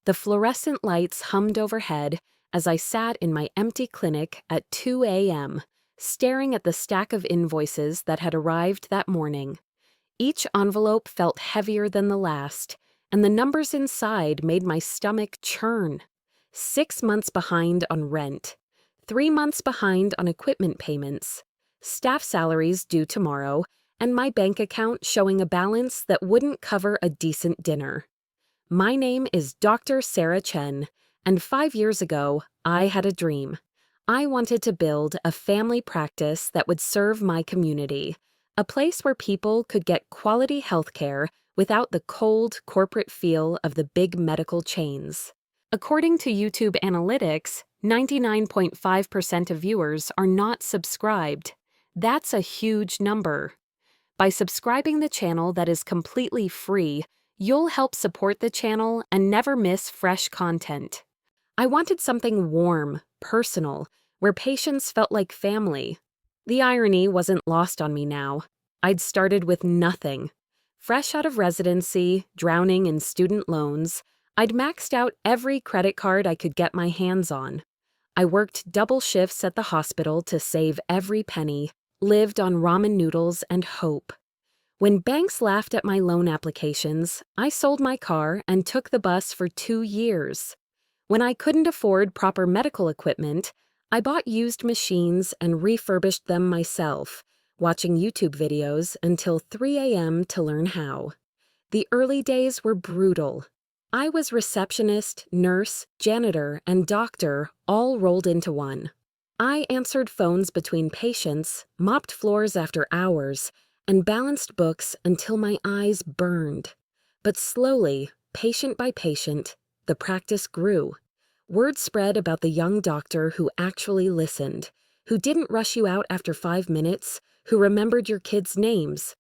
The fluorescent lights hummed overhead as I sat in my empty clinic at 2 a.m., staring at the stack of invoices that had arrived that morning. Each envelope felt heavier than the last, and the numbers inside made my stomach churn. 6 months behind on rent, 3 months behind on equipment payments, staff salaries due tomorrow, and my bank account showing a balance that wouldn't cover a decent dinner. My name is Dr. Sarah Chen, and 5 years ago, I had a dream. I wanted to build a family practice that would serve my community, a place where people could get quality healthcare without the cold corporate feel of the big medical chains. According to YouTube analytics, 99.5% of viewers are not subscribed. That's a huge number. By subscribing the channel that is completely free, you'll help support the channel and never miss fresh content. I wanted something warm, personal, where patients felt like family. The irony wasn't lost on me now. I'd started with nothing. Fresh out of residency, drowning in student loans, I'd maxed out every credit card I could get my hands on. I worked double shifts at the hospital to save every penny, lived on ramen noodles and hope. When banks laughed at my loan applications, I sold my car and took the bus for 2 years. When I couldn't afford proper medical equipment, I bought used machines and refurbished them myself, watching YouTube videos until 3 a.m. to learn how. The early days were brutal. I was receptionist, nurse, janitor, and doctor all rolled into one. I answered phones between patients, mopped floors after hours, and balanced books until my eyes burned. But slowly, patient by patient, the practice grew. Word spread about the young doctor who actually listened, who didn't rush you out after 5 minutes, who remembered your kids' names.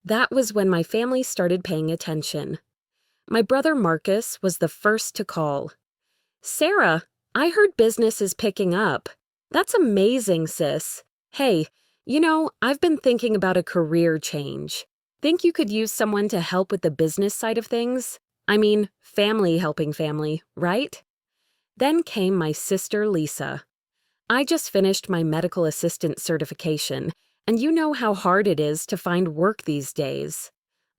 That was when my family started paying attention. My brother Marcus was the first to call. "Sarah, I heard business is picking up. That's amazing, sis. Hey, I've been thinking about a career change. Think you could use someone to help with the business side of things? I mean, family helping family, right?" Then came my sister Lisa. I just finished my medical assistant certification, and you know how hard it is to find work these days.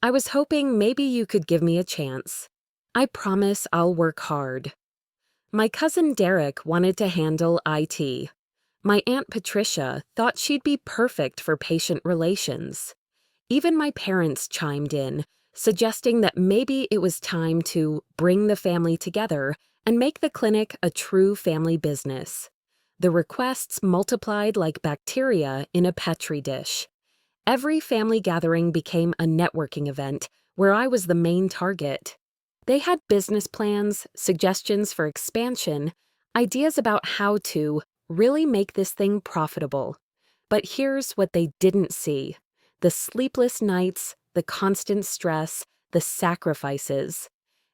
I was hoping maybe you could give me a chance. I promise I'll work hard. My cousin Derek wanted to handle IT. My Aunt Patricia thought she'd be perfect for patient relations. Even my parents chimed in, suggesting that maybe it was time to bring the family together and make the clinic a true family business. The requests multiplied like bacteria in a petri dish. Every family gathering became a networking event where I was the main target. They had business plans, suggestions for expansion, ideas about how to really make this thing profitable. But here's what they didn't see: the sleepless nights, the constant stress, the sacrifices.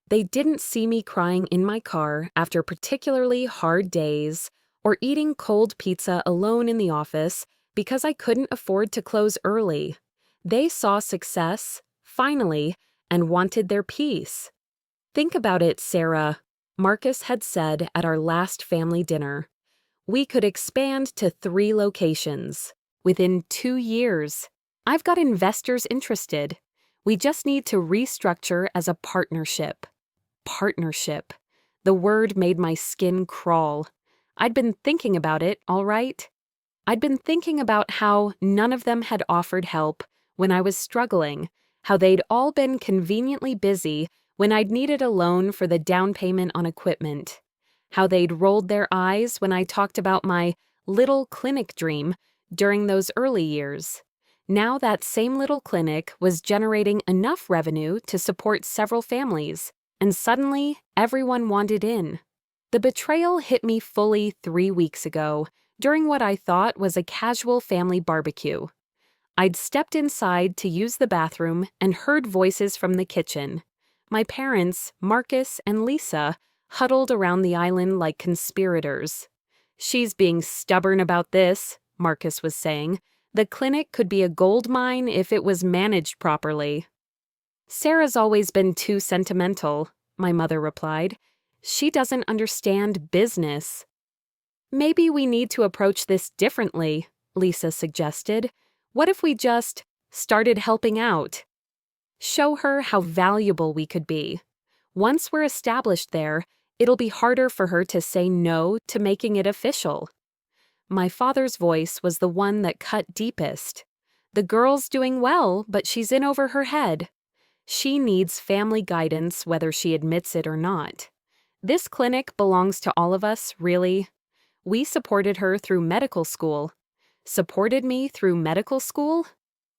They didn't see me crying in my car after particularly hard days, or eating cold pizza alone in the office because I couldn't afford to close early. They saw success, finally, and wanted their piece. "Think about it, Sarah," Marcus had said at our last family dinner. "We could expand to 3 locations within 2 years. I've got investors interested. We just need to restructure as a partnership." Partnership. The word made my skin crawl. I'd been thinking about it, all right. I'd been thinking about how none of them had offered help when I was struggling, how they'd all been conveniently busy when I'd needed a loan for the down payment on equipment, how they'd rolled their eyes when I talked about my little clinic dream during those early years. Now that same little clinic was generating enough revenue to support several families, and suddenly everyone wanted in. The betrayal hit me fully 3 weeks ago, during what I thought was a casual family barbecue. I'd stepped inside to use the bathroom and heard voices from the kitchen. My parents, Marcus and Lisa, huddled around the island like conspirators. "She's being stubborn about this," Marcus was saying. "The clinic could be a gold mine if it was managed properly." "Sarah's always been too sentimental," my mother replied. She doesn't understand business. Maybe we need to approach this differently, Lisa suggested. What if we just started helping out? Show her how valuable we could be. Once we're established there, it'll be harder for her to say no to making it official. My father's voice was the one that cut deepest. The girl's doing well, but she's in over her head. She needs family guidance whether she admits it or not. This clinic belongs to all of us, really. We supported her through medical school. Supported me through medical school?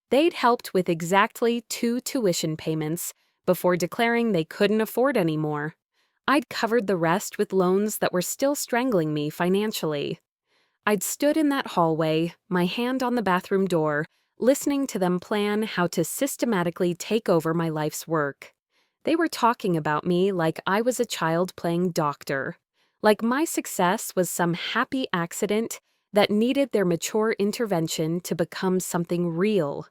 They'd helped with exactly 2 tuition payments before declaring they couldn't afford any more. I'd covered the rest with loans that were still strangling me financially. I'd stood in that hallway, my hand on the bathroom door, listening to them plan how to systematically take over my life's work. They were talking about me like I was a child playing doctor, like my success was some happy accident that needed their mature intervention to become something real.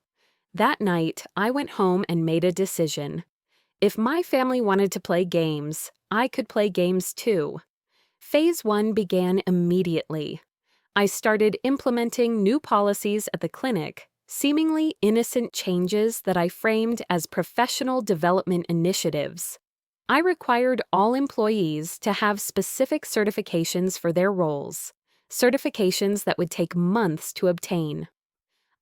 That night, I went home and made a decision. If my family wanted to play games, I could play games too. Phase 1 began immediately. I started implementing new policies at the clinic, seemingly innocent changes that I framed as professional development initiatives. I required all employees to have specific certifications for their roles, certifications that would take months to obtain.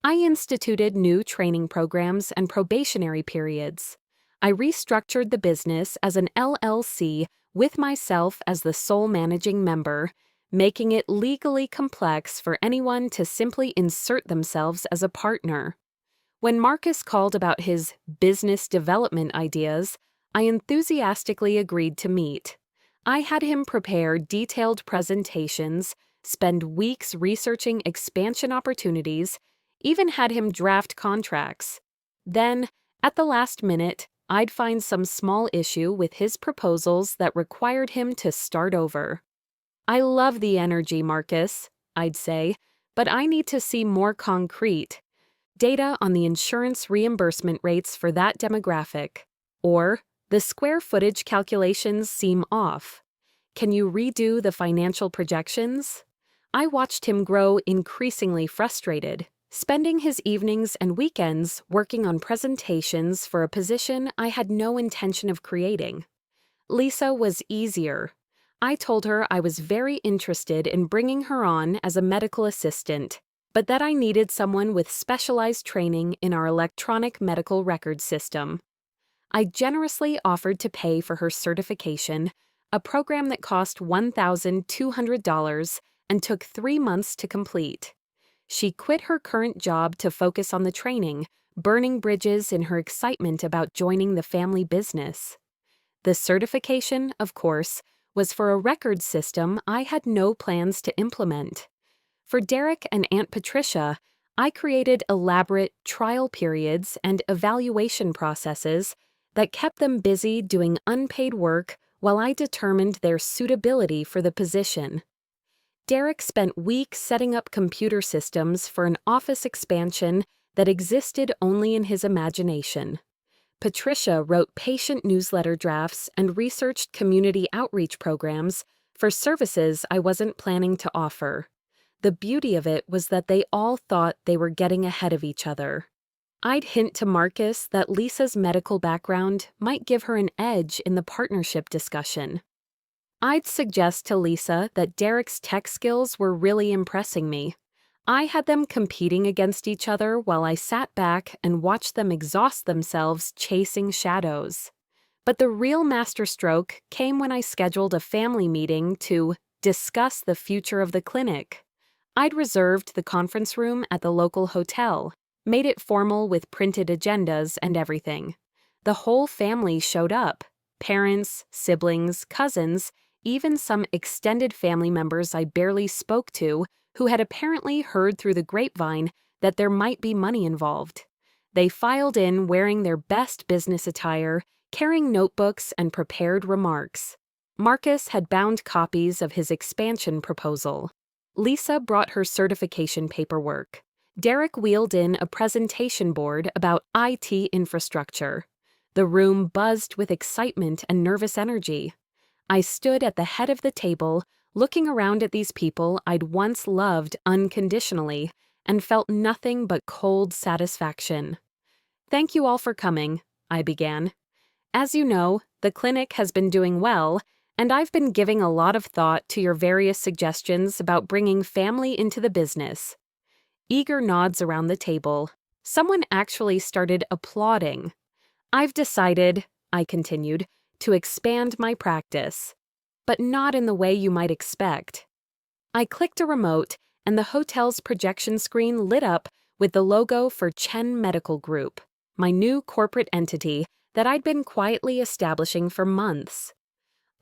I instituted new training programs and probationary periods. I restructured the business as an LLC with myself as the sole managing member, making it legally complex for anyone to simply insert themselves as a partner. When Marcus called about his business development ideas, I enthusiastically agreed to meet. I had him prepare detailed presentations, spend weeks researching expansion opportunities, even had him draft contracts. Then, at the last minute, I'd find some small issue with his proposals that required him to start over. "I love the energy, Marcus," I'd say, "but I need to see more concrete data on the insurance reimbursement rates for that demographic." Or, "The square footage calculations seem off. Can you redo the financial projections?" I watched him grow increasingly frustrated, spending his evenings and weekends working on presentations for a position I had no intention of creating. Lisa was easier. I told her I was very interested in bringing her on as a medical assistant, but that I needed someone with specialized training in our electronic medical record system. I generously offered to pay for her certification, a program that cost $1,200 and took 3 months to complete. She quit her current job to focus on the training, burning bridges in her excitement about joining the family business. The certification, of course, was for a record system I had no plans to implement. For Derek and Aunt Patricia, I created elaborate trial periods and evaluation processes that kept them busy doing unpaid work while I determined their suitability for the position. Derek spent weeks setting up computer systems for an office expansion that existed only in his imagination. Patricia wrote patient newsletter drafts and researched community outreach programs for services I wasn't planning to offer. The beauty of it was that they all thought they were getting ahead of each other. I'd hint to Marcus that Lisa's medical background might give her an edge in the partnership discussion. I'd suggest to Lisa that Derek's tech skills were really impressing me. I had them competing against each other while I sat back and watched them exhaust themselves chasing shadows. But the real masterstroke came when I scheduled a family meeting to discuss the future of the clinic. I'd reserved the conference room at the local hotel, made it formal with printed agendas and everything. The whole family showed up: parents, siblings, cousins, even some extended family members I barely spoke to who had apparently heard through the grapevine that there might be money involved. They filed in wearing their best business attire, carrying notebooks and prepared remarks. Marcus had bound copies of his expansion proposal. Lisa brought her certification paperwork. Derek wheeled in a presentation board about IT infrastructure. The room buzzed with excitement and nervous energy. I stood at the head of the table, looking around at these people I'd once loved unconditionally, and felt nothing but cold satisfaction. "Thank you all for coming," I began. "As you know, the clinic has been doing well, and I've been giving a lot of thought to your various suggestions about bringing family into the business." Eager nods around the table. Someone actually started applauding. "I've decided," I continued, "to expand my practice. But not in the way you might expect." I clicked a remote, and the hotel's projection screen lit up with the logo for Chen Medical Group, my new corporate entity that I'd been quietly establishing for months.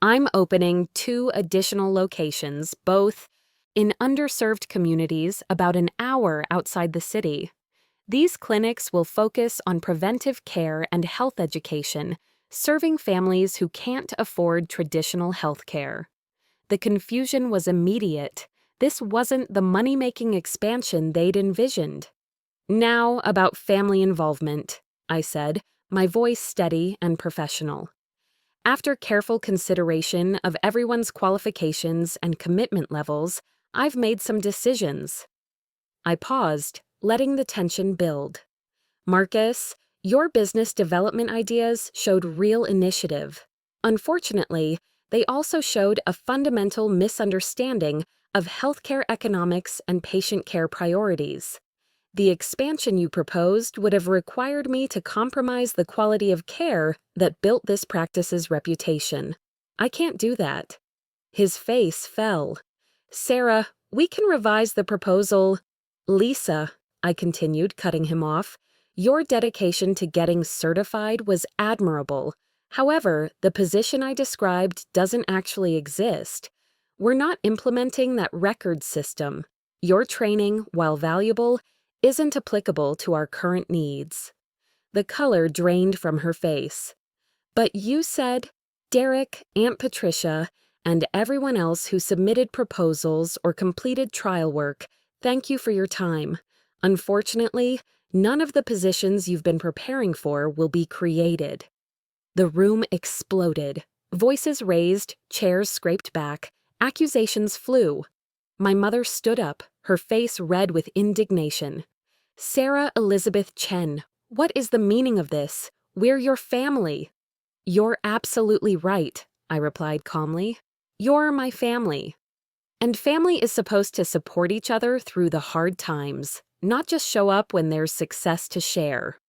"I'm opening 2 additional locations, both in underserved communities about an hour outside the city. These clinics will focus on preventive care and health education, serving families who can't afford traditional health care." The confusion was immediate. This wasn't the money-making expansion they'd envisioned. "Now about family involvement," I said, my voice steady and professional. "After careful consideration of everyone's qualifications and commitment levels, I've made some decisions." I paused, letting the tension build. "Marcus, your business development ideas showed real initiative. Unfortunately, they also showed a fundamental misunderstanding of healthcare economics and patient care priorities. The expansion you proposed would have required me to compromise the quality of care that built this practice's reputation. I can't do that." His face fell. "Sarah, we can revise the proposal." "Lisa," I continued, cutting him off, "your dedication to getting certified was admirable. However, the position I described doesn't actually exist. We're not implementing that record system. Your training, while valuable, isn't applicable to our current needs." The color drained from her face. "But you said," Derek, Aunt Patricia, and everyone else who submitted proposals or completed trial work, thank you for your time. Unfortunately, none of the positions you've been preparing for will be created." The room exploded. Voices raised, chairs scraped back, accusations flew. My mother stood up, her face red with indignation. "Sarah Elizabeth Chen, what is the meaning of this? We're your family." "You're absolutely right," I replied calmly. "You're my family. And family is supposed to support each other through the hard times, not just show up when there's success to share."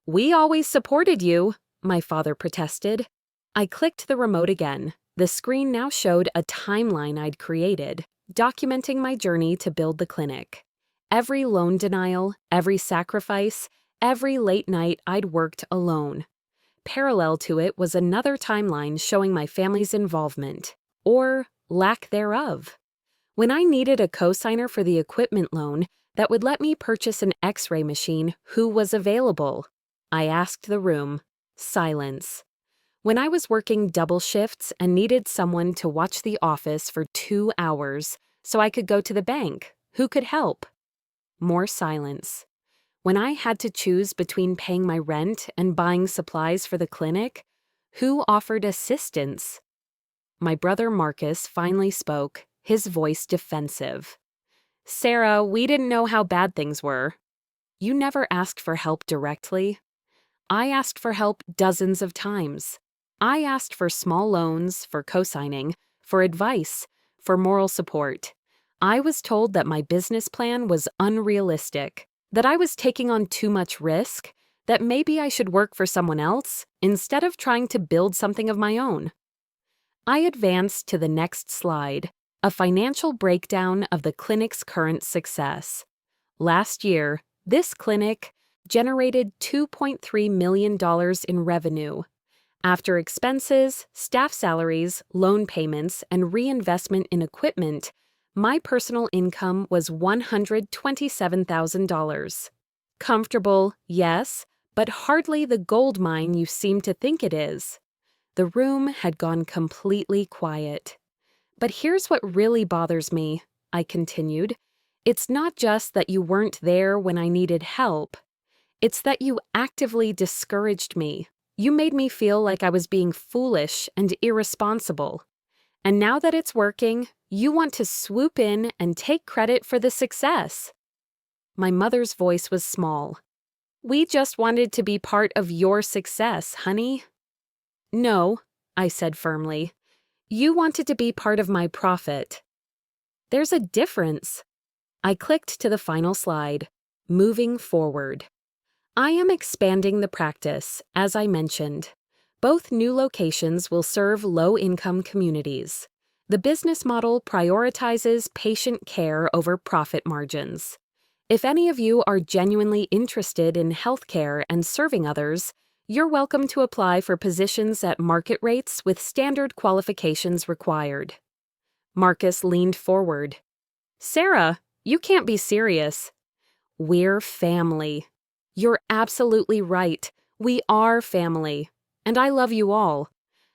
"We always supported you," my father protested. I clicked the remote again. The screen now showed a timeline I'd created, documenting my journey to build the clinic. Every loan denial, every sacrifice, every late night I'd worked alone. Parallel to it was another timeline showing my family's involvement, or lack thereof. When I needed a cosigner for the equipment loan that would let me purchase an X-ray machine, who was available? I asked the room. Silence. When I was working double shifts and needed someone to watch the office for 2 hours so I could go to the bank, who could help? More silence. When I had to choose between paying my rent and buying supplies for the clinic, who offered assistance? My brother Marcus finally spoke, his voice defensive. "Sarah, we didn't know how bad things were." "You never asked for help directly." "I asked for help dozens of times. I asked for small loans, for cosigning, for advice, for moral support. I was told that my business plan was unrealistic, that I was taking on too much risk, that maybe I should work for someone else instead of trying to build something of my own." I advanced to the next slide, a financial breakdown of the clinic's current success. Last year, this clinic generated $2.3 million in revenue. After expenses, staff salaries, loan payments, and reinvestment in equipment, my personal income was $127,000. Comfortable, yes, but hardly the gold mine you seem to think it is. The room had gone completely quiet. "But here's what really bothers me," I continued. "It's not just that you weren't there when I needed help. It's that you actively discouraged me. You made me feel like I was being foolish and irresponsible. And now that it's working, you want to swoop in and take credit for the success. My mother's voice was small. We just wanted to be part of your success, honey. No, I said firmly. You wanted to be part of my profit. There's a difference. I clicked to the final slide. Moving forward. I am expanding the practice, as I mentioned. Both new locations will serve low-income communities. The business model prioritizes patient care over profit margins. If any of you are genuinely interested in healthcare and serving others, you're welcome to apply for positions at market rates with standard qualifications required. Marcus leaned forward. Sarah, you can't be serious. We're family. You're absolutely right. We are family. And I love you all.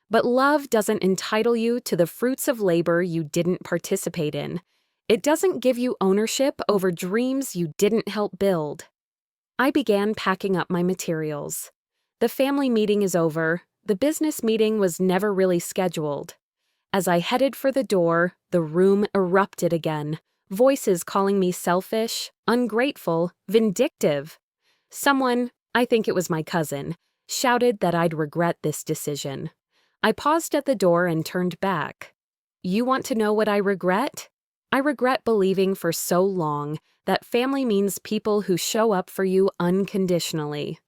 But love doesn't entitle you to the fruits of labor you didn't participate in. It doesn't give you ownership over dreams you didn't help build. I began packing up my materials. The family meeting is over. The business meeting was never really scheduled. As I headed for the door, the room erupted again, voices calling me selfish, ungrateful, vindictive. Someone, I think it was my cousin, shouted that I'd regret this decision. I paused at the door and turned back. You want to know what I regret? I regret believing for so long that family means people who show up for you unconditionally.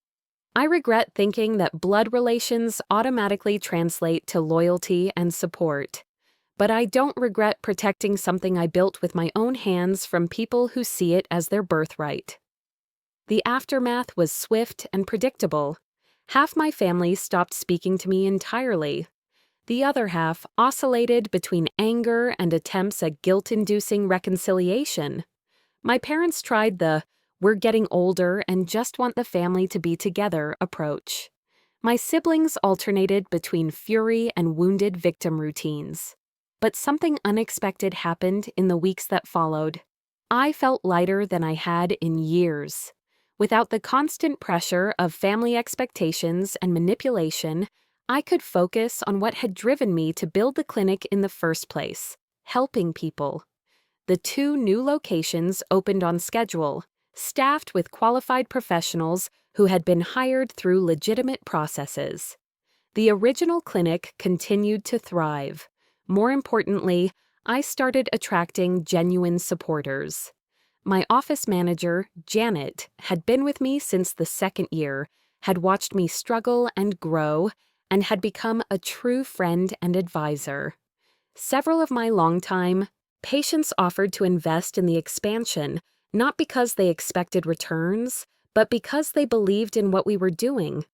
I regret thinking that blood relations automatically translate to loyalty and support. But I don't regret protecting something I built with my own hands from people who see it as their birthright. The aftermath was swift and predictable. Half my family stopped speaking to me entirely. The other half oscillated between anger and attempts at guilt-inducing reconciliation. My parents tried the "we're getting older and just want the family to be together" approach. My siblings alternated between fury and wounded victim routines. But something unexpected happened in the weeks that followed. I felt lighter than I had in years. Without the constant pressure of family expectations and manipulation, I could focus on what had driven me to build the clinic in the first place, helping people. The 2 new locations opened on schedule, staffed with qualified professionals who had been hired through legitimate processes. The original clinic continued to thrive. More importantly, I started attracting genuine supporters. My office manager, Janet, had been with me since the 2nd year, had watched me struggle and grow, and had become a true friend and advisor. Several of my longtime patients offered to invest in the expansion, not because they expected returns, but because they believed in what we were doing.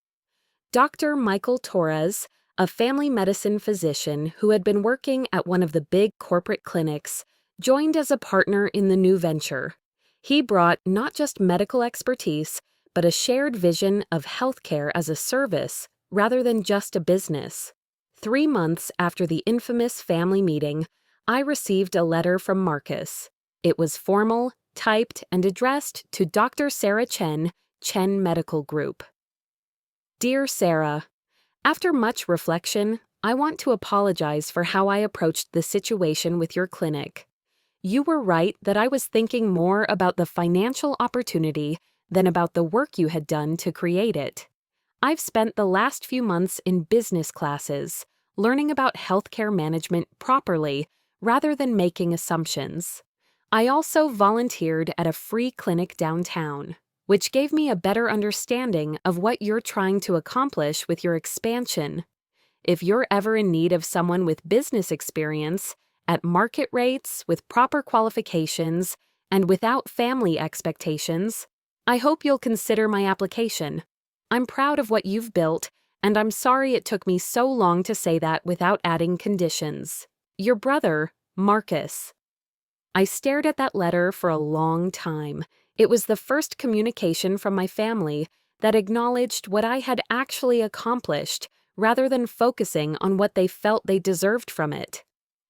Dr. Michael Torres, a family medicine physician who had been working at one of the big corporate clinics, joined as a partner in the new venture. He brought not just medical expertise, but a shared vision of healthcare as a service rather than just a business. 3 months after the infamous family meeting, I received a letter from Marcus. It was formal, typed, and addressed to Dr. Sarah Chen, Chen Medical Group. Dear Sarah, after much reflection, I want to apologize for how I approached the situation with your clinic. You were right that I was thinking more about the financial opportunity than about the work you had done to create it. I've spent the last few months in business classes, learning about healthcare management properly rather than making assumptions. I also volunteered at a free clinic downtown, which gave me a better understanding of what you're trying to accomplish with your expansion. If you're ever in need of someone with business experience, at market rates, with proper qualifications, and without family expectations, I hope you'll consider my application. I'm proud of what you've built, and I'm sorry it took me so long to say that without adding conditions. Your brother, Marcus. I stared at that letter for a long time. It was the first communication from my family that acknowledged what I had actually accomplished, rather than focusing on what they felt they deserved from it.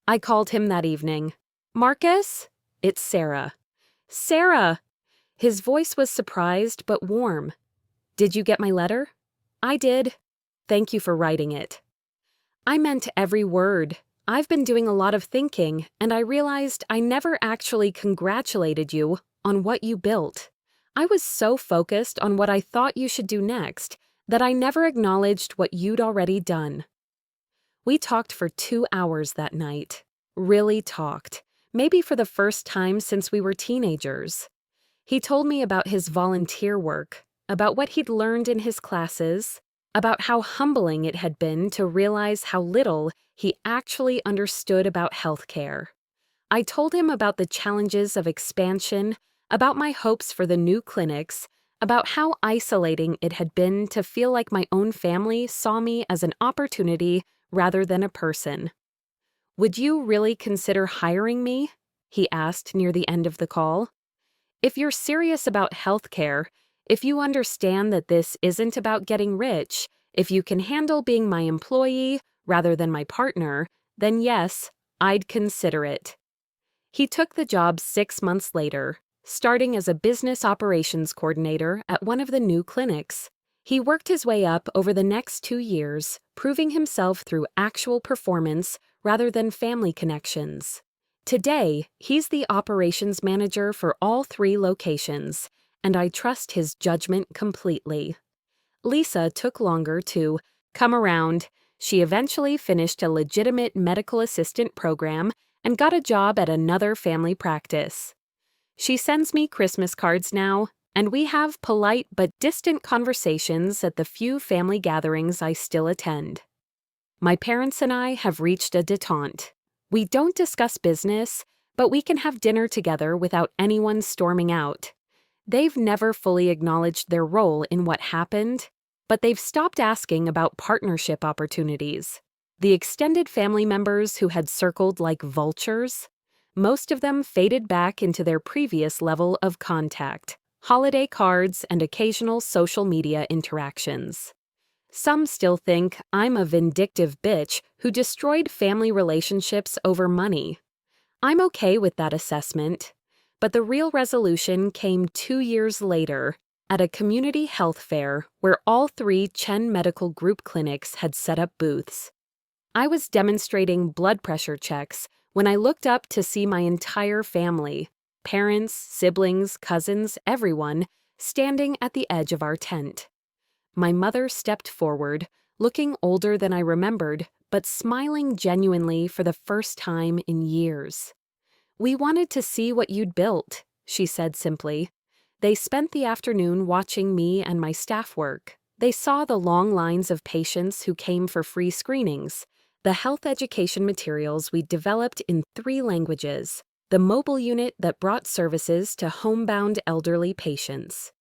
I called him that evening. Marcus? It's Sarah. Sarah! His voice was surprised but warm. Did you get my letter? I did. Thank you for writing it. I meant every word. I've been doing a lot of thinking, and I realized I never actually congratulated you on what you built. I was so focused on what I thought you should do next that I never acknowledged what you'd already done. We talked for 2 hours that night. Really talked. Maybe for the first time since we were teenagers. He told me about his volunteer work, about what he'd learned in his classes, about how humbling it had been to realize how little he actually understood about healthcare. I told him about the challenges of expansion, about my hopes for the new clinics, about how isolating it had been to feel like my own family saw me as an opportunity rather than a person. "Would you really consider hiring me?" he asked near the end of the call. "If you're serious about healthcare, if you understand that this isn't about getting rich, if you can handle being my employee rather than my partner, then yes, I'd consider it." He took the job 6 months later, starting as a business operations coordinator at one of the new clinics. He worked his way up over the next 2 years, proving himself through actual performance rather than family connections. Today, he's the operations manager for all 3 locations, and I trust his judgment completely. Lisa took longer to come around. She eventually finished a legitimate medical assistant program and got a job at another family practice. She sends me Christmas cards now, and we have polite but distant conversations at the few family gatherings I still attend. My parents and I have reached a détente. We don't discuss business, but we can have dinner together without anyone storming out. They've never fully acknowledged their role in what happened, but they've stopped asking about partnership opportunities. The extended family members who had circled like vultures, most of them faded back into their previous level of contact, holiday cards and occasional social media interactions. Some still think I'm a vindictive bitch who destroyed family relationships over money. I'm okay with that assessment, but the real resolution came 2 years later at a community health fair where all 3 Chen Medical Group clinics had set up booths. I was demonstrating blood pressure checks when I looked up to see my entire family, parents, siblings, cousins, everyone, standing at the edge of our tent. My mother stepped forward, looking older than I remembered, but smiling genuinely for the first time in years. "We wanted to see what you'd built," she said simply. They spent the afternoon watching me and my staff work. They saw the long lines of patients who came for free screenings, the health education materials we developed in 3 languages, the mobile unit that brought services to homebound elderly patients.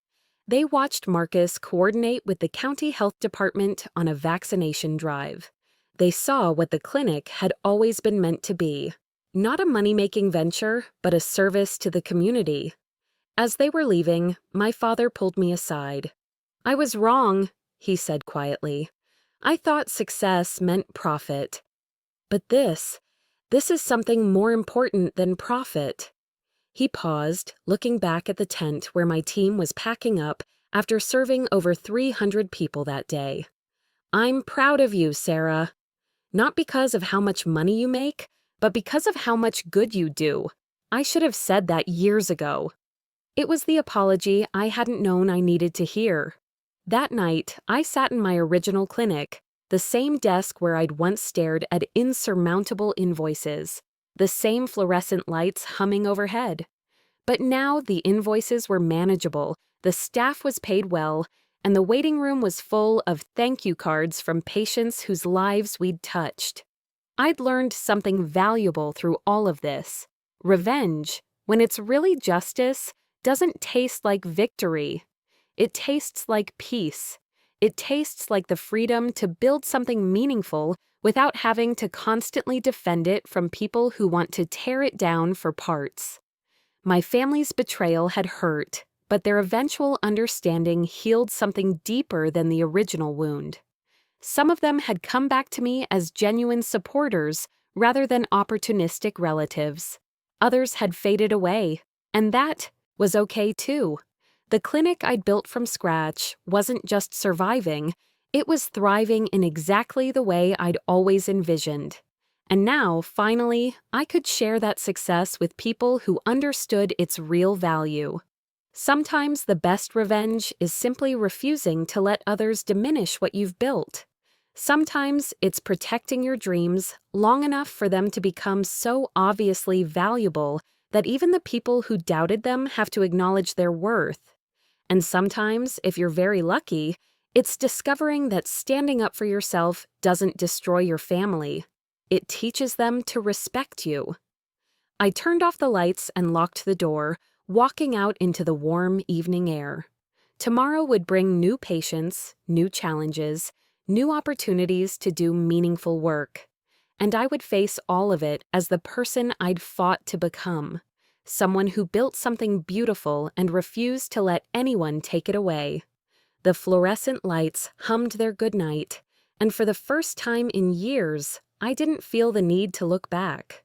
They watched Marcus coordinate with the county health department on a vaccination drive. They saw what the clinic had always been meant to be, not a money-making venture, but a service to the community. As they were leaving, my father pulled me aside. "I was wrong," he said quietly. "I thought success meant profit. But this is something more important than profit." He paused, looking back at the tent where my team was packing up after serving over 300 people that day. "I'm proud of you, Sarah. Not because of how much money you make, but because of how much good you do. I should have said that years ago." It was the apology I hadn't known I needed to hear. That night, I sat in my original clinic, the same desk where I'd once stared at insurmountable invoices, the same fluorescent lights humming overhead. But now the invoices were manageable, the staff was paid well, and the waiting room was full of thank you cards from patients whose lives we'd touched. I'd learned something valuable through all of this. Revenge, when it's really justice, doesn't taste like victory. It tastes like peace. It tastes like the freedom to build something meaningful without having to constantly defend it from people who want to tear it down for parts. My family's betrayal had hurt, but their eventual understanding healed something deeper than the original wound. Some of them had come back to me as genuine supporters rather than opportunistic relatives. Others had faded away, and that was okay too. The clinic I'd built from scratch wasn't just surviving, it was thriving in exactly the way I'd always envisioned. And now, finally, I could share that success with people who understood its real value. Sometimes the best revenge is simply refusing to let others diminish what you've built. Sometimes it's protecting your dreams long enough for them to become so obviously valuable that even the people who doubted them have to acknowledge their worth. And sometimes, if you're very lucky, it's discovering that standing up for yourself doesn't destroy your family. It teaches them to respect you. I turned off the lights and locked the door, walking out into the warm evening air. Tomorrow would bring new patience, new challenges, new opportunities to do meaningful work. And I would face all of it as the person I'd fought to become, someone who built something beautiful and refused to let anyone take it away. The fluorescent lights hummed their goodnight, and for the first time in years, I didn't feel the need to look back.